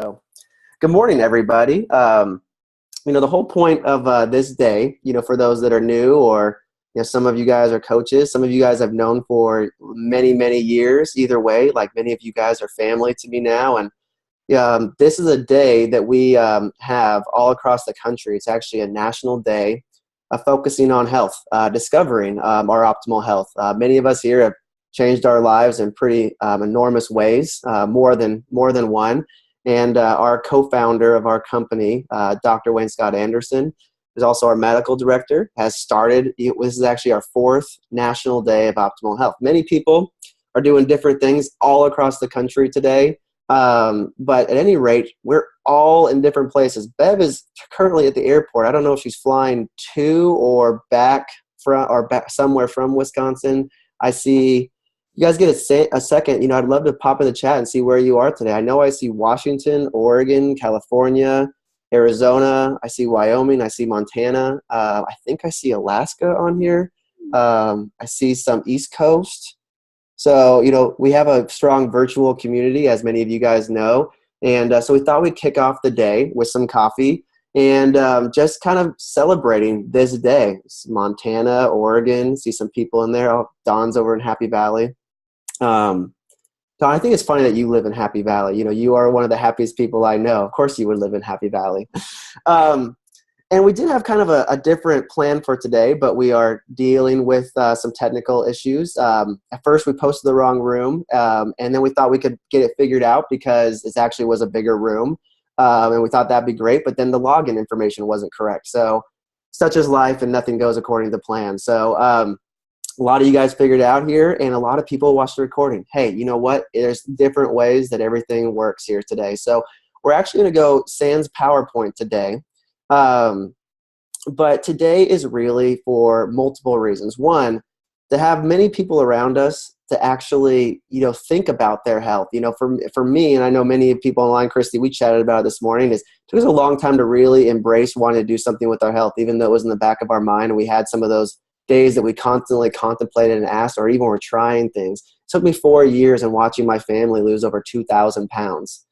So, good morning, everybody. The whole point of this day, for those that are new, or some of you guys are coaches, some of you guys I've known for many, many years. Either way, like many of you guys are family to me now, and this is a day that we have all across the country. It's actually a national day focusing on health, discovering our optimal health. Many of us here have changed our lives in pretty enormous ways, more than one. And our co-founder of our company, Dr. Wayne Scott Anderson, is also our medical director, has started. This is actually our fourth National Day of Optimal Health. Many people are doing different things all across the country today. But at any rate, we're all in different places. Bev is currently at the airport. I don't know if she's flying to or back somewhere from Wisconsin. I see you guys get a second. I'd love to pop in the chat and see where you are today. I know I see Washington, Oregon, California, Arizona. I see Wyoming. I see Montana. I think I see Alaska on here. I see some East Coast. So, we have a strong virtual community, as many of you guys know. And so we thought we'd kick off the day with some coffee and just kind of celebrating this day. It's Montana, Oregon, see some people in there. Oh, Don's over in Happy Valley. Don, I think it's funny that you live in Happy Valley. You are one of the happiest people I know. Of course you would live in Happy Valley. And we did have kind of a different plan for today, but we are dealing with some technical issues. At first, we posted the wrong room, and then we thought we could get it figured out because it actually was a bigger room, and we thought that'd be great, but then the login information wasn't correct. So such is life, and nothing goes according to plan. So a lot of you guys figured it out here, and a lot of people watched the recording. Hey, you know what? There's different ways that everything works here today. So we're actually going to go sans PowerPoint today. But today is really for multiple reasons. One, to have many people around us to actually, think about their health. For me, and I know many people online, Christy, we chatted about it this morning, it took us a long time to really embrace wanting to do something with our health, even though it was in the back of our mind. And we had some of those days that we constantly contemplated and asked, or even were trying things. It took me 4 years and watching my family lose over 2,000 pounds.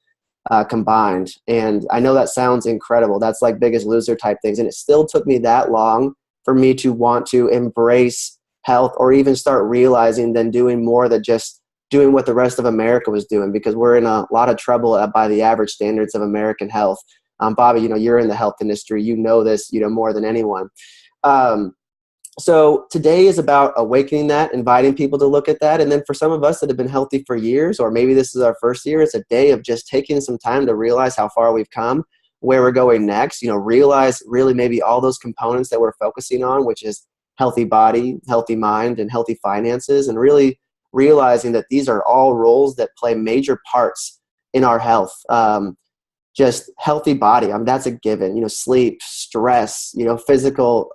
Combined. And I know that sounds incredible. That's like Biggest Loser type things. And it still took me that long for me to want to embrace health, or even start realizing then doing more than just doing what the rest of America was doing, because we're in a lot of trouble by the average standards of American health. Bobby, you're in the health industry. You know this, more than anyone. So today is about awakening that, inviting people to look at that. And then for some of us that have been healthy for years, or maybe this is our first year, it's a day of just taking some time to realize how far we've come, where we're going next, realize really maybe all those components that we're focusing on, which is healthy body, healthy mind, and healthy finances, and really realizing that these are all roles that play major parts in our health. Just healthy body, that's a given. Sleep, stress, physical,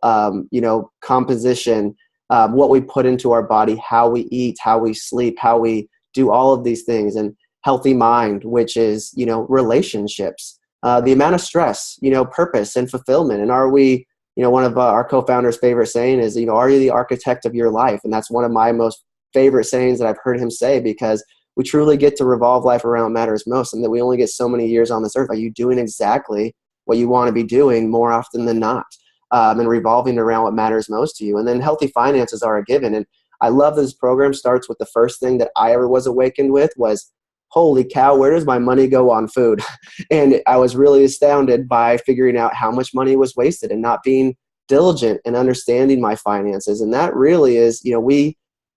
composition, what we put into our body, how we eat, how we sleep, how we do all of these things. And healthy mind, which is, relationships, the amount of stress, purpose and fulfillment. And are we, one of our co-founders' favorite saying is, are you the architect of your life? And that's one of my most favorite sayings that I've heard him say, because we truly get to revolve life around what matters most, and that we only get so many years on this earth. Are you doing exactly what you want to be doing more often than not, and revolving around what matters most to you? And then healthy finances are a given. And I love this program starts with the first thing that I ever was awakened with was, holy cow, where does my money go on food? And I was really astounded by figuring out how much money was wasted and not being diligent in understanding my finances. And that really is,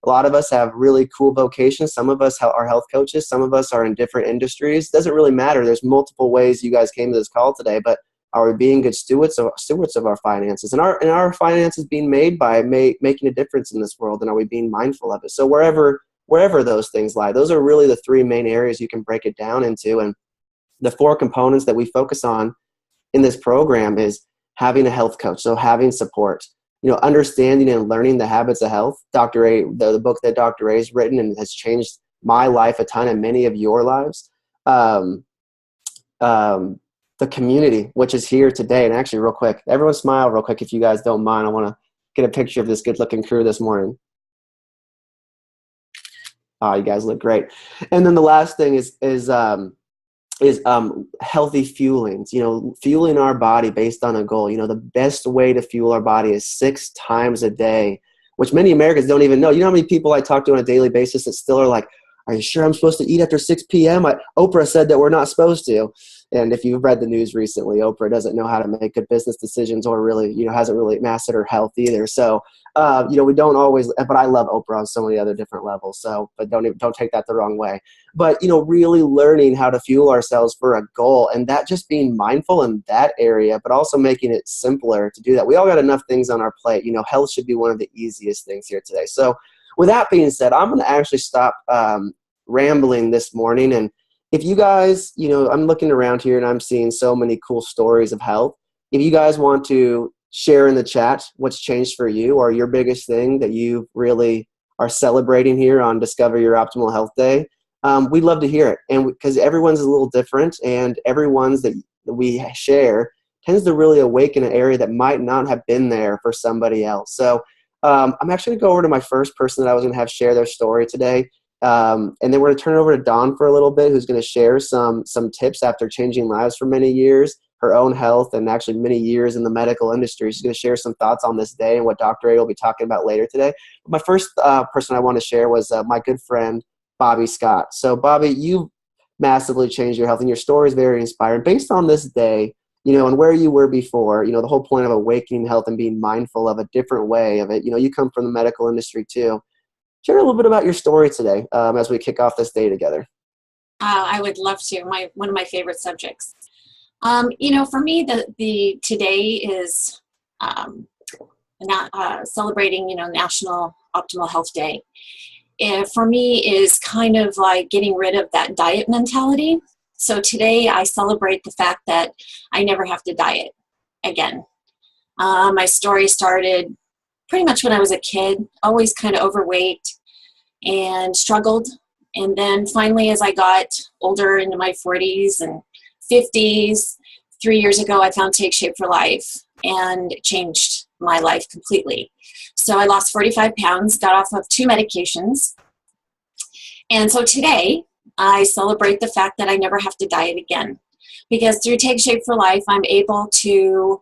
a lot of us have really cool vocations. Some of us are health coaches. Some of us are in different industries. Doesn't really matter. There's multiple ways you guys came to this call today, but are we being good stewards of our finances? And our finances being made by making a difference in this world? And are we being mindful of it? So wherever those things lie, those are really the three main areas you can break it down into. And the four components that we focus on in this program is having a health coach, so having support, understanding and learning the habits of health. Dr. A, the book that Dr. A has written and has changed my life a ton and many of your lives. The community, which is here today. And actually, real quick, everyone smile real quick if you guys don't mind. I want to get a picture of this good-looking crew this morning. Oh, you guys look great. And then the last thing is is healthy fuelings, fueling our body based on a goal. The best way to fuel our body is 6 times a day, which many Americans don't even know. You know how many people I talk to on a daily basis that still are like, are you sure I'm supposed to eat after 6 p.m.? Oprah said that we're not supposed to. And if you've read the news recently, Oprah doesn't know how to make good business decisions, or really, hasn't really mastered her health either. So, we don't always, but I love Oprah on so many other different levels. So, but don't take that the wrong way. But, really learning how to fuel ourselves for a goal, and that just being mindful in that area, but also making it simpler to do that. We all got enough things on our plate. Health should be one of the easiest things here today. So with that being said, I'm going to actually stop rambling this morning. And if you guys, I'm looking around here and I'm seeing so many cool stories of health. If you guys want to share in the chat what's changed for you, or your biggest thing that you really are celebrating here on Discover Your Optimal Health Day, we'd love to hear it. And because everyone's a little different, and everyone's that we share tends to really awaken an area that might not have been there for somebody else. So I'm actually going to go over to my first person that I was going to have share their story today. And then we're going to turn it over to Dawn for a little bit, who's going to share some tips after changing lives for many years, her own health, and actually many years in the medical industry. She's going to share some thoughts on this day and what Dr. A will be talking about later today. But my first person I want to share was my good friend, Bobby Scott. So Bobby, you massively changed your health, and your story is very inspiring. Based on this day, and where you were before, the whole point of awakening health and being mindful of a different way of it, you come from the medical industry too. Share a little bit about your story today as we kick off this day together. I would love to. One of my favorite subjects. For me, the today is not celebrating, National Optimal Health Day. For me is kind of like getting rid of that diet mentality. So today I celebrate the fact that I never have to diet again. My story started pretty much when I was a kid, always kind of overweight and struggled. And then finally, as I got older into my 40s and 50s, 3 years ago, I found Take Shape for Life, and it changed my life completely. So I lost 45 pounds, got off of 2 medications. And so today, I celebrate the fact that I never have to diet again, because through Take Shape for Life, I'm able to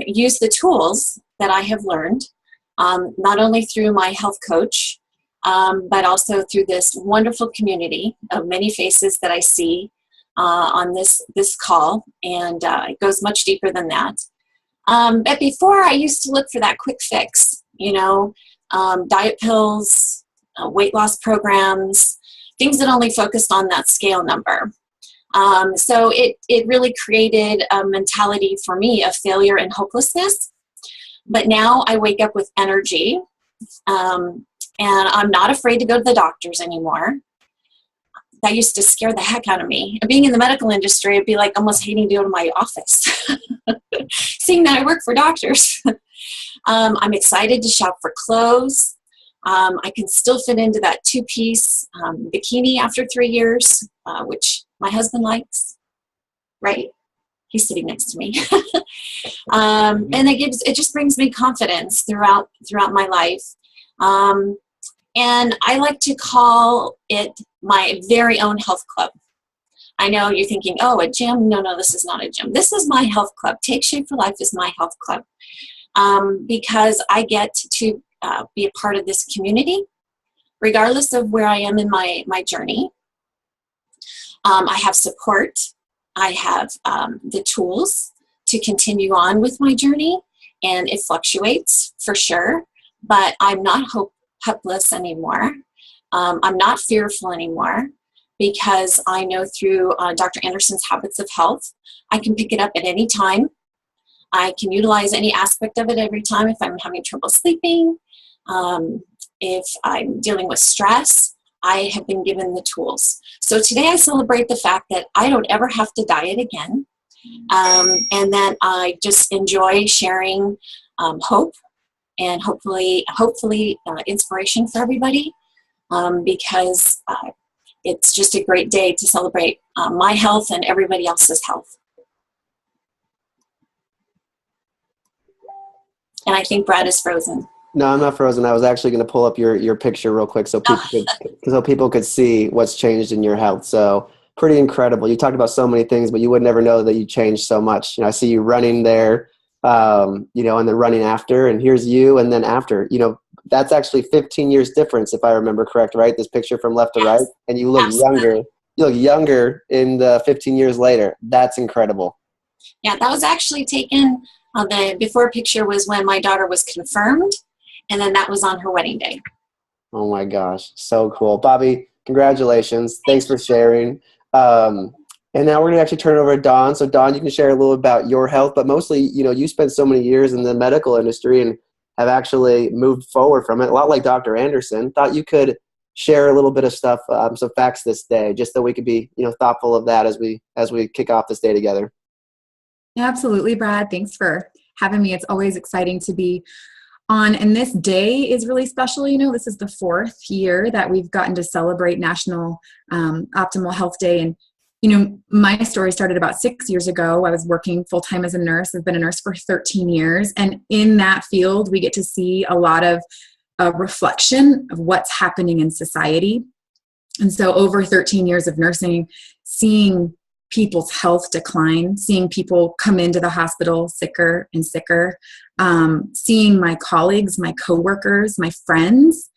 use the tools that I have learned, not only through my health coach, but also through this wonderful community of many faces that I see on this call, and it goes much deeper than that. But before, I used to look for that quick fix, diet pills, weight loss programs, things that only focused on that scale number. So it really created a mentality for me of failure and hopelessness. But now I wake up with energy, and I'm not afraid to go to the doctors anymore. That used to scare the heck out of me. Being in the medical industry, it'd be like almost hating to go to my office, seeing that I work for doctors. I'm excited to shop for clothes. I can still fit into that 2-piece bikini after 3 years, which my husband likes, right? He's sitting next to me. And it just brings me confidence throughout my life. And I like to call it my very own health club. I know you're thinking, oh, a gym? No, this is not a gym. This is my health club. Take Shape for Life is my health club, because I get to be a part of this community, regardless of where I am in my journey. I have support. I have the tools to continue on with my journey, and it fluctuates for sure, but I'm not hopeless anymore. I'm not fearful anymore, because I know through Dr. Anderson's Habits of Health, I can pick it up at any time. I can utilize any aspect of it every time. If I'm having trouble sleeping, if I'm dealing with stress, I have been given the tools. So today I celebrate the fact that I don't ever have to diet again, and that I just enjoy sharing hope and hopefully inspiration for everybody, because it's just a great day to celebrate my health and everybody else's health. And I think Brad is frozen. No, I'm not frozen. I was actually going to pull up your picture real quick so people could see what's changed in your health. So pretty incredible. You talked about so many things, but you would never know that you changed so much. I see you running there, and then running after, and here's you, and then after. That's actually 15 years difference, if I remember correct, right? This picture from left to right, Yes, and you look absolutely. younger. You look younger in the 15 years later. That's incredible. Yeah, that was actually taken. The before picture was when my daughter was confirmed, and then that was on her wedding day. Oh my gosh, so cool. Bobby, congratulations. Thanks Thank for you. sharing. And now we're going to actually turn it over to Dawn. So Dawn, you can share a little about your health, but mostly, you spent so many years in the medical industry and have actually moved forward from it, a lot like Dr. Anderson. Thought you could share a little bit of stuff, some facts this day, just so we could be, thoughtful of that as we kick off this day together. Yeah, absolutely, Brad. Thanks for having me. It's always exciting to be on. And this day is really special. This is the 4th year that we've gotten to celebrate National Optimal Health Day. And, my story started about 6 years ago. I was working full-time as a nurse. I've been a nurse for 13 years. And in that field, we get to see a lot of reflection of what's happening in society. And so over 13 years of nursing, seeing people's health decline, seeing people come into the hospital sicker and sicker, seeing my colleagues, my coworkers, my friends,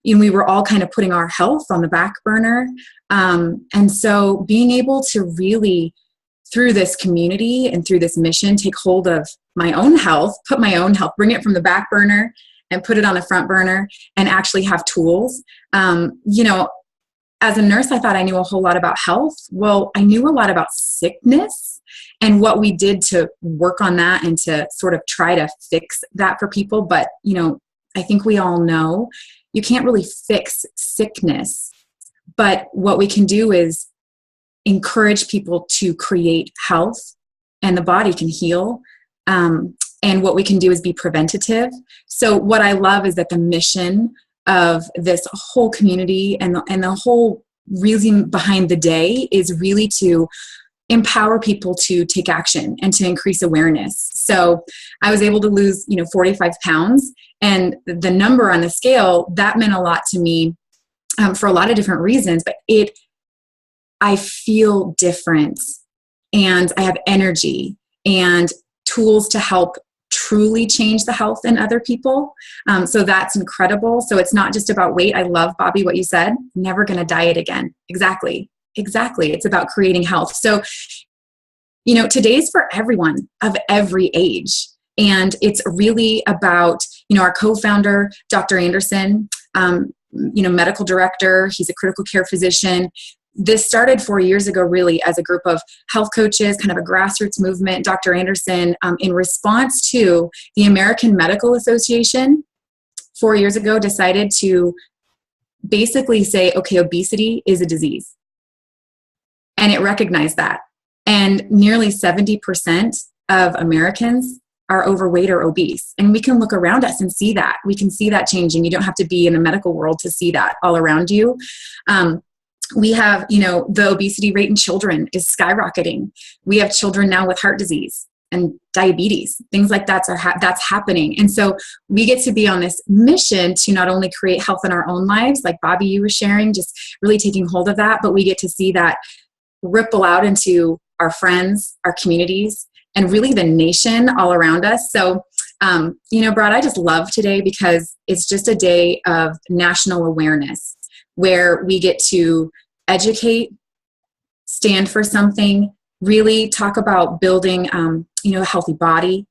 we were all kind of putting our health on the back burner. And so being able to really, through this community and through this mission, take hold of my own health, put my own health, bring it from the back burner and put it on the front burner and actually have tools. As a nurse, I thought I knew a whole lot about health. Well, I knew a lot about sickness and what we did to work on that and to sort of try to fix that for people. But, I think we all know you can't really fix sickness. But what we can do is encourage people to create health, and the body can heal. And what we can do is be preventative. So what I love is that the mission of this whole community and the whole reason behind the day is really to empower people to take action and to increase awareness. So I was able to lose, 45 pounds, and the number on the scale, that meant a lot to me for a lot of different reasons, but I feel different and I have energy and tools to help truly change the health in other people. So that's incredible. So it's not just about weight. I love, Bobby, what you said. Never going to diet again. Exactly. It's about creating health. So, today's for everyone of every age. And it's really about, our co-founder, Dr. Anderson, medical director. He's a critical care physician. This started 4 years ago, really, as a group of health coaches, kind of a grassroots movement. Dr. Anderson, in response to the American Medical Association, 4 years ago, decided to basically say, okay, obesity is a disease. And it recognized that. And nearly 70% of Americans are overweight or obese. And we can look around us and see that. We can see that changing. You don't have to be in the medical world to see that all around you. We have, the obesity rate in children is skyrocketing. We have children now with heart disease and diabetes, things like that's happening. And so we get to be on this mission to not only create health in our own lives, like Bobby, you were sharing, just really taking hold of that, but we get to see that ripple out into our friends, our communities, and really the nation all around us. So, Brad, I just love today because it's just a day of national awareness where we get to educate, stand for something, really talk about building, a healthy body,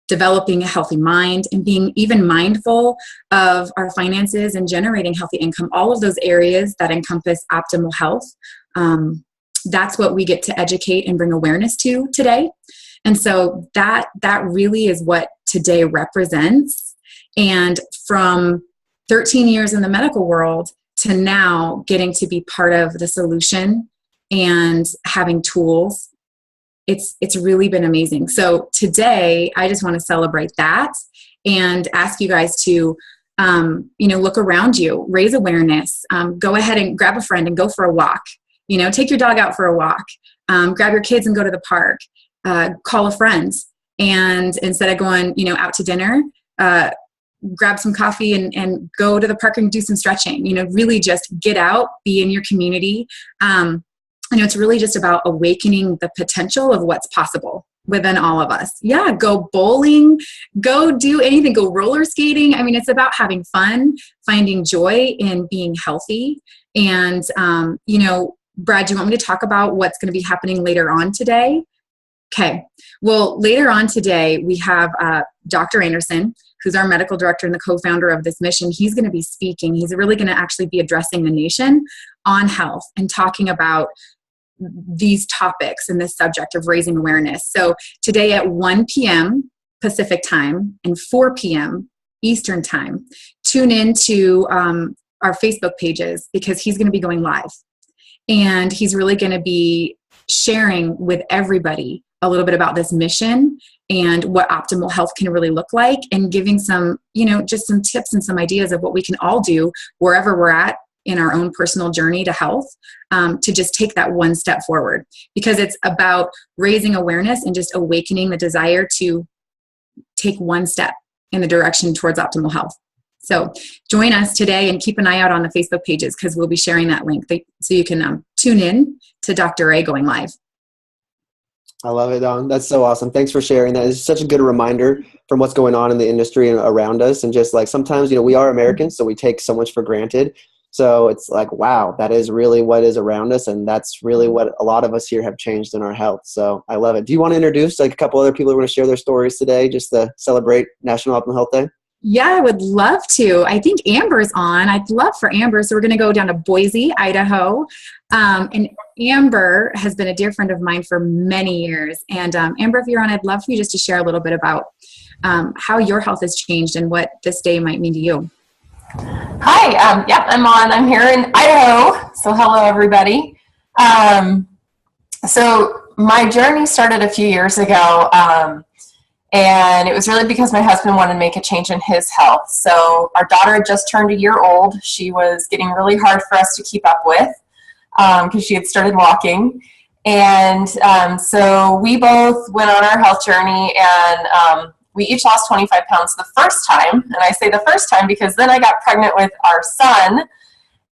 developing a healthy mind, and being even mindful of our finances and generating healthy income, all of those areas that encompass optimal health. That's what we get to educate and bring awareness to today. And so that really is what today represents. And from 13 years in the medical world to now getting to be part of the solution and having tools, it's really been amazing. So today, I just want to celebrate that and ask you guys to, look around you, raise awareness, go ahead and grab a friend and go for a walk. Take your dog out for a walk, grab your kids and go to the park, call a friend. And instead of going, out to dinner, grab some coffee and go to the park and do some stretching, really just get out, be in your community. it's really just about awakening the potential of what's possible within all of us. Yeah, go bowling, go do anything, go roller skating. I mean, it's about having fun, finding joy in being healthy. And, Brad, do you want me to talk about what's going to be happening later on today? Okay. Well, later on today, we have Dr. Anderson, who's our medical director and the co-founder of this mission. He's going to be speaking. He's really going to actually be addressing the nation on health and talking about these topics and this subject of raising awareness. So today at 1 p.m. Pacific time and 4 p.m. Eastern time, tune in to our Facebook pages because he's going to be going live. And he's really going to be sharing with everybody a little bit about this mission and what optimal health can really look like, and giving some, just some tips and some ideas of what we can all do wherever we're at in our own personal journey to health, to just take that one step forward, because it's about raising awareness and just awakening the desire to take one step in the direction towards optimal health. So join us today and keep an eye out on the Facebook pages because we'll be sharing that link so you can tune in to Dr. A going live. I love it, Dawn. That's so awesome. Thanks for sharing that. It's such a good reminder from what's going on in the industry and around us. And just like sometimes, we are Americans, so we take so much for granted. So it's like, wow, that is really what is around us. And that's really what a lot of us here have changed in our health. So I love it. Do you want to introduce like a couple other people who want to share their stories today just to celebrate National Optimal Health Day? Yeah, I would love to. I think Amber's on. I'd love for Amber. So we're going to go down to Boise, Idaho. And Amber has been a dear friend of mine for many years. And Amber, if you're on, I'd love for you just to share a little bit about how your health has changed and what this day might mean to you. Hi, I'm on. I'm here in Idaho. So hello, everybody. So my journey started a few years ago. And it was really because my husband wanted to make a change in his health. So our daughter had just turned a year old. She was getting really hard for us to keep up with because she had started walking. And so we both went on our health journey, and we each lost 25 pounds the first time. And I say the first time because then I got pregnant with our son.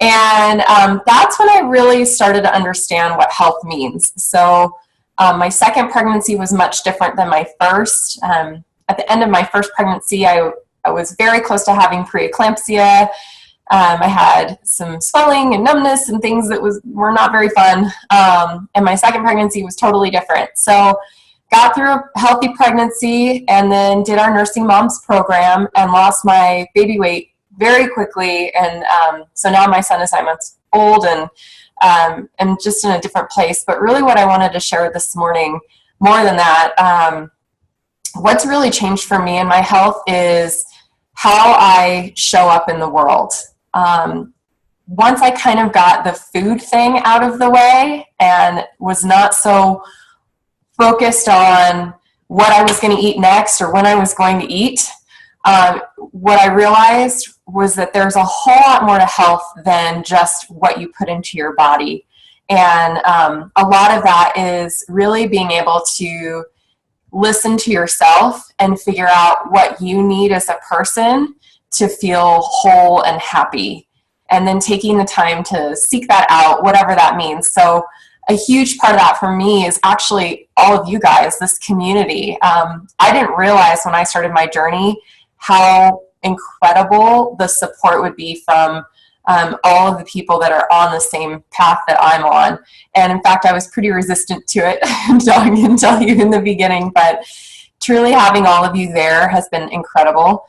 And that's when I really started to understand what health means. So my second pregnancy was much different than my first. At the end of my first pregnancy, I was very close to having preeclampsia. I had some swelling and numbness and things that were not very fun. And my second pregnancy was totally different. So got through a healthy pregnancy and then did our Nursing Moms program and lost my baby weight very quickly. And so now my son is 9 months old and I'm just in a different place. But really what I wanted to share this morning, more than that, what's really changed for me in my health is how I show up in the world. Once I kind of got the food thing out of the way and was not so focused on what I was going to eat next or when I was going to eat, what I realized was that there's a whole lot more to health than just what you put into your body. And a lot of that is really being able to listen to yourself and figure out what you need as a person to feel whole and happy. And then taking the time to seek that out, whatever that means. So a huge part of that for me is actually all of you guys, this community. I didn't realize when I started my journey how incredible the support would be from all of the people that are on the same path that I'm on. And in fact, I was pretty resistant to it, I can tell you in the beginning, but truly having all of you there has been incredible.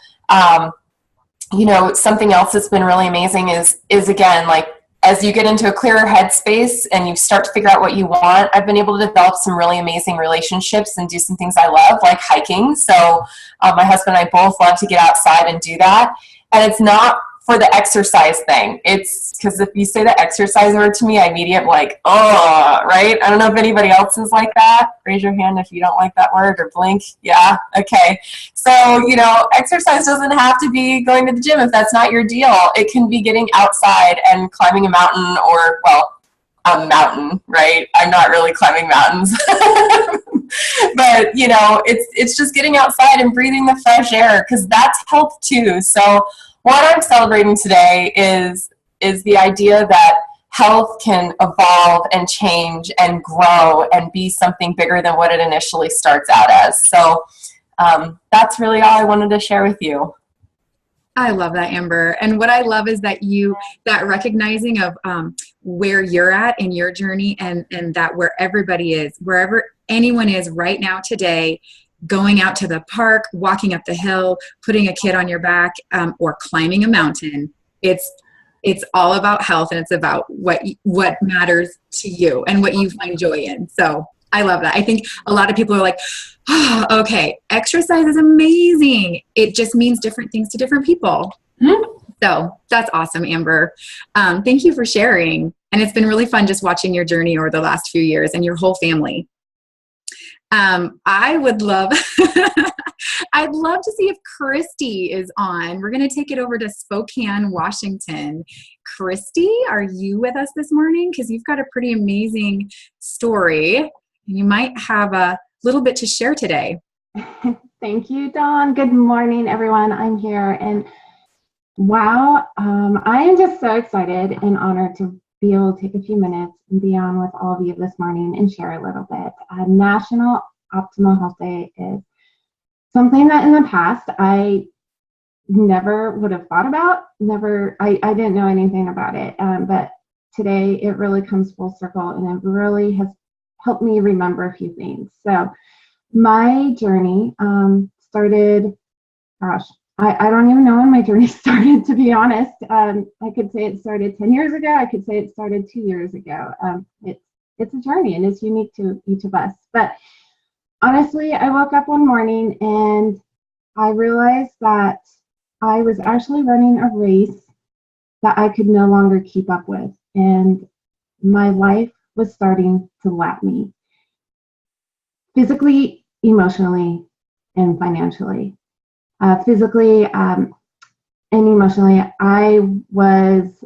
Something else that's been really amazing is again, like, as you get into a clearer headspace and you start to figure out what you want, I've been able to develop some really amazing relationships and do some things I love, like hiking. So my husband and I both love to get outside and do that. And it's not for the exercise thing. It's because if you say the exercise word to me, I immediately like, oh, right? I don't know if anybody else is like that. Raise your hand if you don't like that word, or blink. Yeah, okay. So, exercise doesn't have to be going to the gym if that's not your deal. It can be getting outside and climbing a mountain or, a mountain, right? I'm not really climbing mountains. But, it's just getting outside and breathing the fresh air, because that's health too. So what I'm celebrating today is the idea that health can evolve and change and grow and be something bigger than what it initially starts out as. So that's really all I wanted to share with you. I love that, Amber. And what I love is that that recognizing of where you're at in your journey, and that where everybody is, wherever anyone is right now today, going out to the park, walking up the hill, putting a kid on your back, or climbing a mountain, it's all about health, and it's about what matters to you and what you find joy in. So I love that. I think a lot of people are like, oh, okay, exercise is amazing. It just means different things to different people. Mm-hmm. So that's awesome, Amber. Thank you for sharing. And it's been really fun just watching your journey over the last few years and your whole family. I would love, I'd love to see if Christy is on. We're going to take it over to Spokane, Washington. Christy, are you with us this morning? Because you've got a pretty amazing story, and you might have a little bit to share today. Thank you, Dawn. Good morning, everyone. I'm here, and wow, I am just so excited and honored to be able to take a few minutes and be on with all of you this morning and share a little bit. National Optimal Health Day is something that in the past I never would have thought about. I didn't know anything about it, but today it really comes full circle, and it really has helped me remember a few things. So my journey started, gosh, I don't even know when my journey started, to be honest. I could say it started 10 years ago. I could say it started 2 years ago. It's a journey, and it's unique to each of us. But honestly, I woke up one morning and I realized that I was actually running a race that I could no longer keep up with. And my life was starting to lap me physically, emotionally, and financially. Physically and emotionally, I was,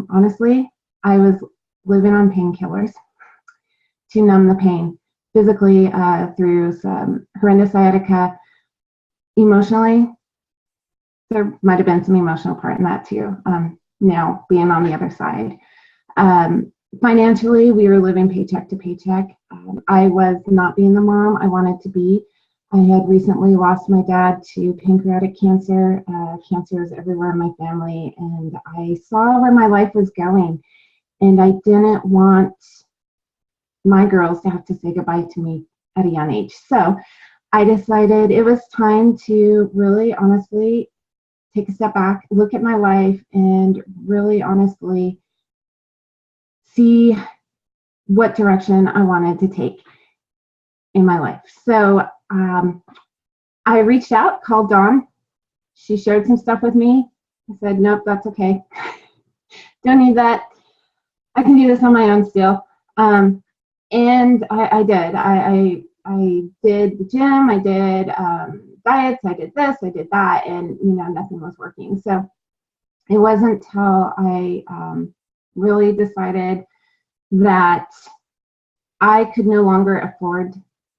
honestly, I was living on painkillers to numb the pain. Physically, through some horrendous sciatica. Emotionally, there might have been some emotional part in that too, now being on the other side. Financially, we were living paycheck to paycheck. I was not being the mom I wanted to be. I had recently lost my dad to pancreatic cancer. Cancer is everywhere in my family, and I saw where my life was going, and I didn't want my girls to have to say goodbye to me at a young age. So I decided it was time to really honestly take a step back, look at my life, and really honestly see what direction I wanted to take in my life. So I reached out, called Dawn. She shared some stuff with me. I said, nope, that's okay. Don't need that. I can do this on my own still. And I did. I did the gym. I did diets. I did this. I did that. And, nothing was working. So it wasn't until I really decided that I could no longer afford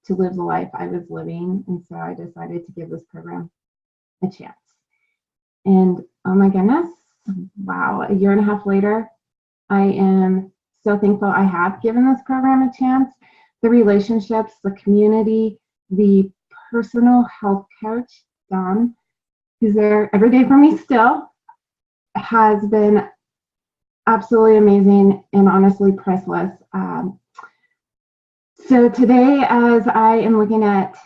to live the life I was living. And so I decided to give this program a chance. And oh my goodness, wow, a year and a half later, I am so thankful I have given this program a chance. The relationships, the community, the personal health coach, Dawn, who's there every day for me still, has been absolutely amazing and honestly priceless. So today, as I am looking at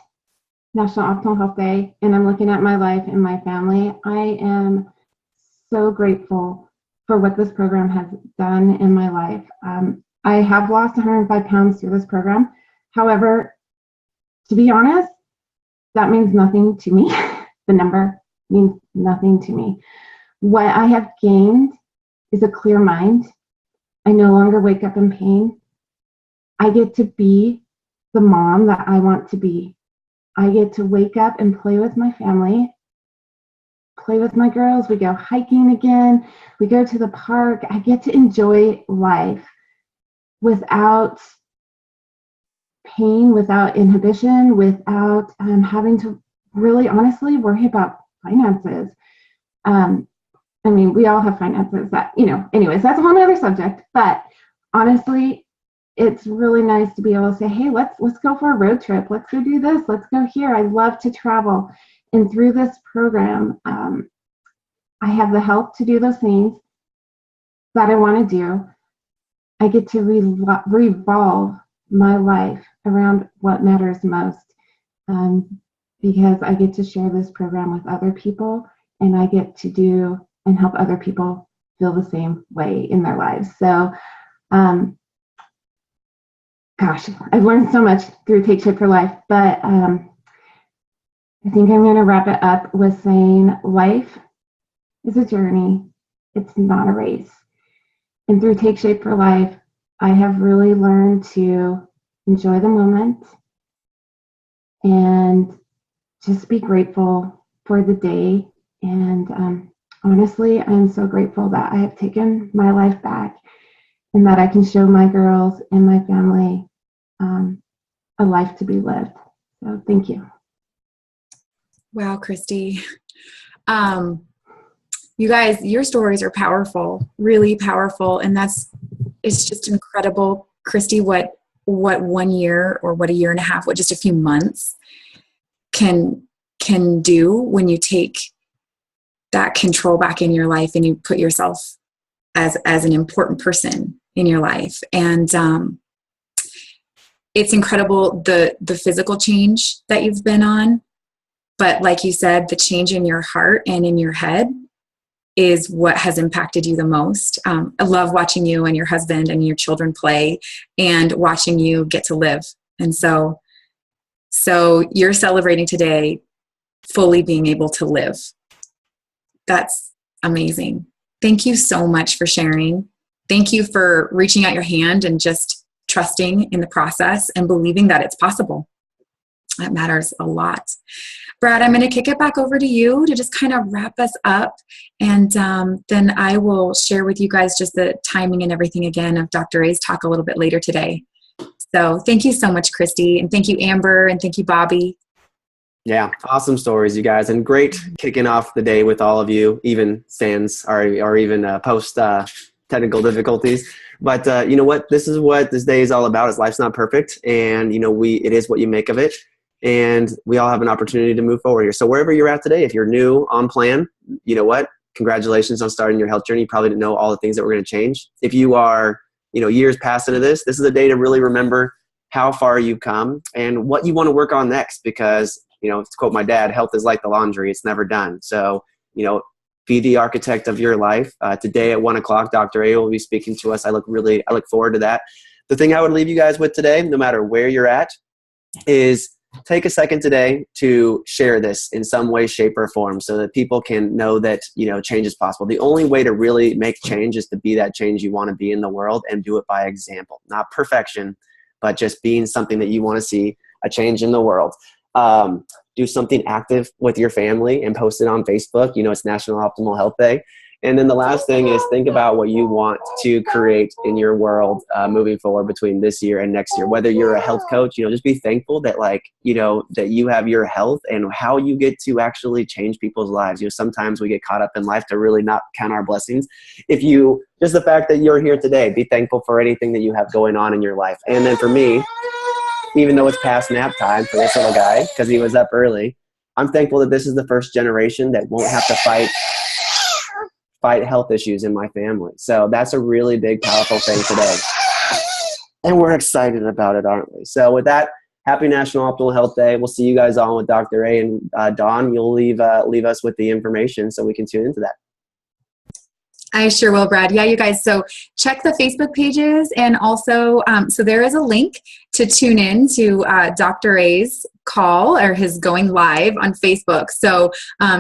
National Optimal Health Day and I'm looking at my life and my family, I am so grateful for what this program has done in my life. I have lost 105 pounds through this program. However, to be honest, that means nothing to me. The number means nothing to me. What I have gained is a clear mind. I no longer wake up in pain. I get to be the mom that I want to be. I get to wake up and play with my family, play with my girls. We go hiking again. We go to the park. I get to enjoy life without pain, without inhibition, without having to really honestly worry about finances. And I mean, we all have finances that, anyways, that's a whole other subject. But honestly, it's really nice to be able to say, hey, let's go for a road trip. Let's go do this. Let's go here. I love to travel. And through this program, I have the help to do those things that I want to do. I get to revolve my life around what matters most, because I get to share this program with other people, and I get to do and help other people feel the same way in their lives. So, gosh, I've learned so much through Take Shape for Life, but I think I'm going to wrap it up with saying life is a journey. It's not a race. And through Take Shape for Life, I have really learned to enjoy the moment and just be grateful for the day. And honestly, I'm so grateful that I have taken my life back and that I can show my girls and my family a life to be lived. So thank you. Wow, Christy. You guys, your stories are powerful, really powerful. And it's just incredible, Christy, what 1 year or what a year and a half, what just a few months can do when you take that control back in your life and you put yourself as an important person in your life. And it's incredible the physical change that you've been on. But like you said, the change in your heart and in your head is what has impacted you the most. I love watching you and your husband and your children play and watching you get to live. And so you're celebrating today fully being able to live. That's amazing. Thank you so much for sharing. Thank you for reaching out your hand and just trusting in the process and believing that it's possible. That matters a lot. Brad, I'm going to kick it back over to you to just kind of wrap us up. And then I will share with you guys just the timing and everything again of Dr. A's talk a little bit later today. So thank you so much, Christy. And thank you, Amber. And thank you, Bobby. Yeah, awesome stories, you guys. And great kicking off the day with all of you, even sans or even post technical difficulties. But you know what? This is what this day is all about. Is life's not perfect. And, it is what you make of it. And we all have an opportunity to move forward here. So wherever you're at today, if you're new on plan, you know what? Congratulations on starting your health journey. You probably didn't know all the things that were going to change. If you are, years past into this is a day to really remember how far you've come and what you want to work on next. Because, to quote my dad, health is like the laundry. It's never done. So, be the architect of your life. Today at 1:00, Dr. A will be speaking to us. I look forward to that. The thing I would leave you guys with today, no matter where you're at, is take a second today to share this in some way, shape, or form so that people can know that, change is possible. The only way to really make change is to be that change you want to be in the world and do it by example. Not perfection, but just being something that you want to see a change in the world. Do something active with your family and post it on Facebook. It's National Optimal Health Day. And then the last thing is think about what you want to create in your world moving forward between this year and next year. Whether you're a health coach, just be thankful that that you have your health and how you get to actually change people's lives. Sometimes we get caught up in life to really not count our blessings. Just the fact that you're here today, be thankful for anything that you have going on in your life. And then for me, even though it's past nap time for this little guy because he was up early, I'm thankful that this is the first generation that won't have to fight health issues in my family. So that's a really big, powerful thing today. And we're excited about it, aren't we? So with that, happy National Optimal Health Day. We'll see you guys on with Dr. A and Dawn. You'll leave us with the information so we can tune into that. I sure will, Brad. Yeah, you guys. So check the Facebook pages, and also, so there is a link to tune in to Dr. A's call or his going live on Facebook. So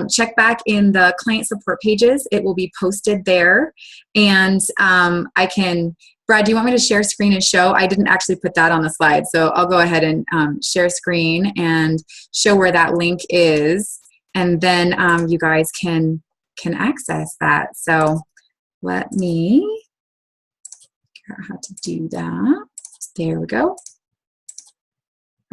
check back in the client support pages. It will be posted there. And Brad, do you want me to share screen and show? I didn't actually put that on the slide. So I'll go ahead and share screen and show where that link is. And then you guys can access that. So let me figure out how to do that. There we go.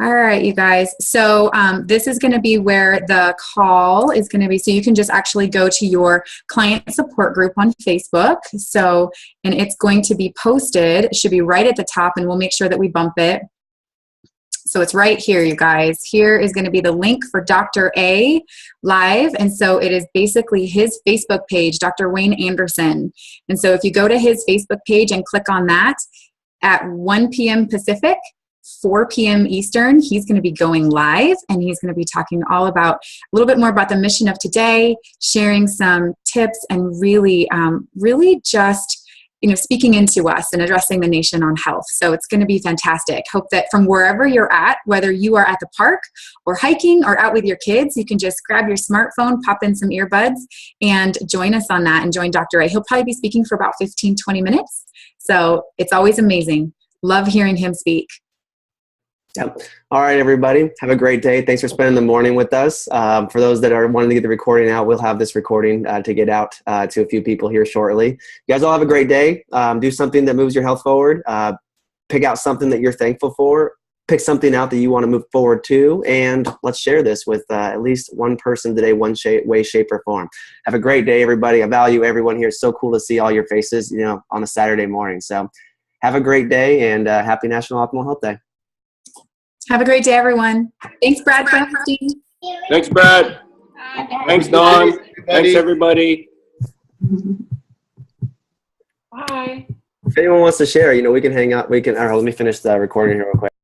All right, you guys. So this is going to be where the call is going to be. So you can just actually go to your client support group on Facebook. So, and it's going to be posted. It should be right at the top, and we'll make sure that we bump it. So it's right here, you guys. Here is going to be the link for Dr. A live. And so it is basically his Facebook page, Dr. Wayne Anderson. And so if you go to his Facebook page and click on that at 1 p.m. Pacific, 4 p.m. Eastern, he's going to be going live, and he's going to be talking all about a little bit more about the mission of today, sharing some tips, and really, really just speaking into us and addressing the nation on health. So it's going to be fantastic. Hope that from wherever you're at, whether you are at the park or hiking or out with your kids, you can just grab your smartphone, pop in some earbuds, and join us on that and join Dr. A. He'll probably be speaking for about 15, 20 minutes. So it's always amazing. Love hearing him speak. Yep. All right, everybody. Have a great day. Thanks for spending the morning with us. For those that are wanting to get the recording out, we'll have this recording to get out to a few people here shortly. You guys all have a great day. Do something that moves your health forward. Pick out something that you're thankful for. Pick something out that you want to move forward to. And let's share this with at least one person today, one way, shape, or form. Have a great day, everybody. I value everyone here. It's so cool to see all your faces, on a Saturday morning. So have a great day, and happy National Optimal Health Day. Have a great day, everyone. Thanks, Brad, for hosting. Thanks, Brad. Thanks, Don. Thanks, everybody. Bye. If anyone wants to share, we can hang out. Let me finish the recording here real quick.